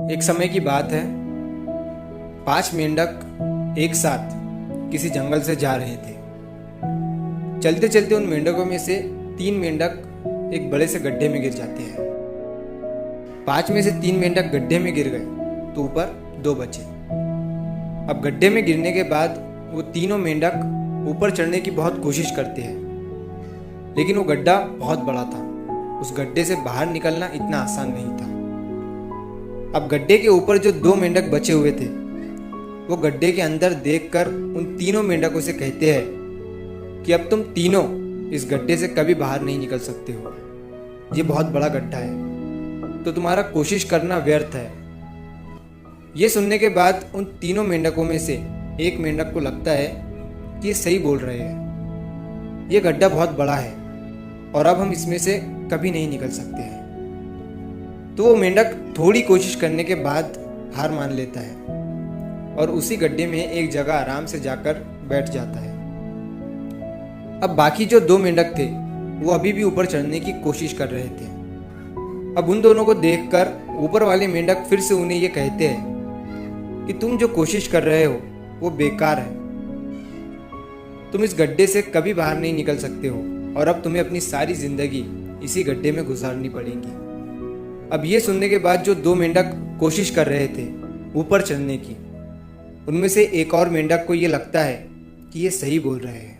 एक समय की बात है। 5 मेंढक एक साथ किसी जंगल से जा रहे थे। चलते चलते उन मेंढकों में से 3 मेंढक एक बड़े से गड्ढे में गिर जाते हैं। 5 में से 3 मेंढक गड्ढे में गिर गए तो ऊपर 2 बचे। अब गड्ढे में गिरने के बाद वो तीनों मेंढक ऊपर चढ़ने की बहुत कोशिश करते हैं, लेकिन वो गड्ढा बहुत बड़ा था। उस गड्ढे से बाहर निकलना इतना आसान नहीं था। अब गड्ढे के ऊपर जो 2 मेंढक बचे हुए थे, वो गड्ढे के अंदर देखकर उन तीनों मेंढकों से कहते हैं कि अब तुम तीनों इस गड्ढे से कभी बाहर नहीं निकल सकते हो। ये बहुत बड़ा गड्ढा है, तो तुम्हारा कोशिश करना व्यर्थ है। ये सुनने के बाद उन तीनों मेंढकों में से एक मेंढक को लगता है कि ये सही बोल रहे हैं। ये गड्ढा बहुत बड़ा है और अब हम इसमें से कभी नहीं निकल सकते हैं। तो वो मेंढक थोड़ी कोशिश करने के बाद हार मान लेता है और उसी गड्ढे में एक जगह आराम से जाकर बैठ जाता है। अब बाकी जो 2 मेंढक थे वो अभी भी ऊपर चढ़ने की कोशिश कर रहे थे। अब उन दोनों को देखकर ऊपर वाले मेंढक फिर से उन्हें ये कहते हैं कि तुम जो कोशिश कर रहे हो वो बेकार है। तुम इस गड्ढे से कभी बाहर नहीं निकल सकते हो और अब तुम्हें अपनी सारी जिंदगी इसी गड्ढे में गुजारनी पड़ेगी। अब ये सुनने के बाद जो 2 मेंढक कोशिश कर रहे थे ऊपर चढ़ने की, उनमें से एक और मेंढक को ये लगता है कि ये सही बोल रहे हैं।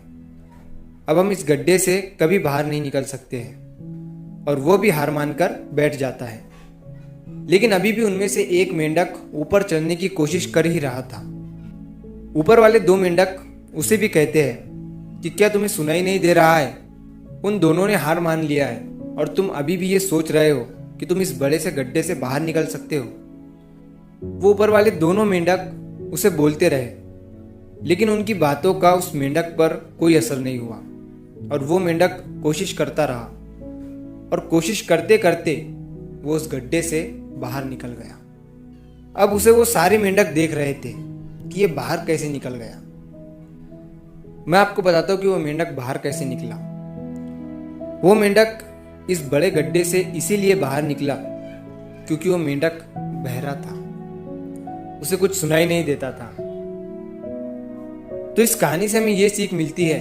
अब हम इस गड्ढे से कभी बाहर नहीं निकल सकते हैं और वो भी हार मानकर बैठ जाता है। लेकिन अभी भी उनमें से एक मेंढक ऊपर चढ़ने की कोशिश कर ही रहा था। ऊपर वाले 2 मेंढक उसे भी कहते हैं कि क्या तुम्हें सुनाई नहीं दे रहा है? उन दोनों ने हार मान लिया है और तुम अभी भी ये सोच रहे हो कि तुम इस बड़े से गड्ढे से बाहर निकल सकते हो। वो ऊपर वाले दोनों मेंढक उसे बोलते रहे, लेकिन उनकी बातों का उस मेंढक पर कोई असर नहीं हुआ और वो मेंढक कोशिश करता रहा और कोशिश करते करते वो उस गड्ढे से बाहर निकल गया। अब उसे वो सारे मेंढक देख रहे थे कि ये बाहर कैसे निकल गया। मैं आपको बताता हूँ कि वो मेंढक बाहर कैसे निकला। वो मेंढक इस बड़े गड्ढे से इसीलिए बाहर निकला क्योंकि वो मेंढक बहरा था, उसे कुछ सुनाई नहीं देता था। तो इस कहानी से हमें ये सीख मिलती है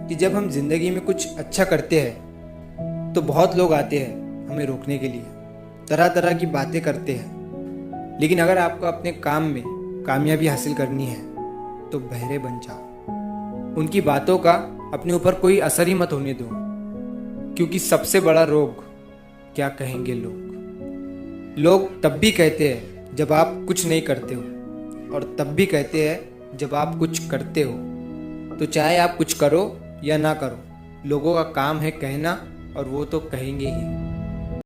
कि जब हम जिंदगी में कुछ अच्छा करते हैं तो बहुत लोग आते हैं हमें रोकने के लिए, तरह तरह की बातें करते हैं। लेकिन अगर आपको अपने काम में कामयाबी हासिल करनी है तो बहरे बन जाओ। उनकी बातों का अपने ऊपर कोई असर ही मत होने दो, क्योंकि सबसे बड़ा रोग क्या कहेंगे लोग। लोग तब भी कहते हैं जब आप कुछ नहीं करते हो और तब भी कहते हैं जब आप कुछ करते हो। तो चाहे आप कुछ करो या ना करो, लोगों का काम है कहना और वो तो कहेंगे ही।